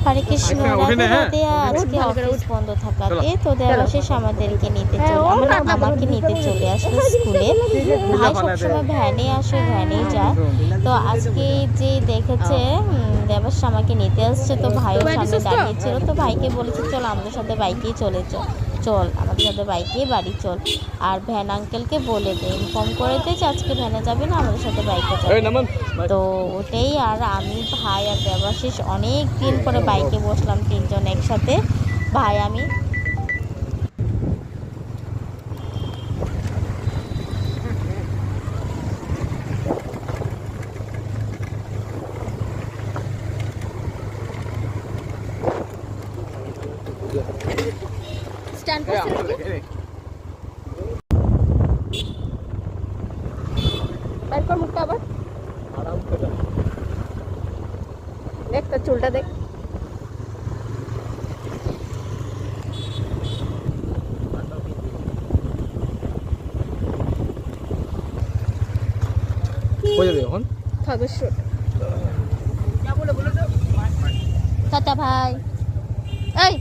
হরে কৃষ্ণ, রাধে রাধে। আজকে অফিস বন্ধ থাকাতে তো দেবাশিস আমাদেরকে নিতে আমাকে নিতে চলে আসলো স্কুলে। ভাই সবসময় ভ্যানে আসে, ভ্যানেই যায়। তো আজকে যে দেখেছে দেবাশিস আমাকে নিতে আসছে, তো ভাইও সামনে দাঁড়িয়েছিল। তো ভাইকে বলেছে চল আমাদের সাথে বাইকেই চল আমাদের সাথে বাইকে বাড়ি চল। আর ভ্যান আঙ্কেলকে বলে দে, ইনফর্ম করে দে যে আজকে ভ্যানে যাবে না, আমাদের সাথে বাইকে যাবে। তো ওটাই। আর আমি, ভাই আর দেবাশিস অনেক দিন পরে বাইকে বসলাম তিনজন একসাথে, ভাই আমি। স্ট্যান্ড তারপর মুখটা আবার দেখ, তোর চুলটা দেখ। টাটা ভাই। এই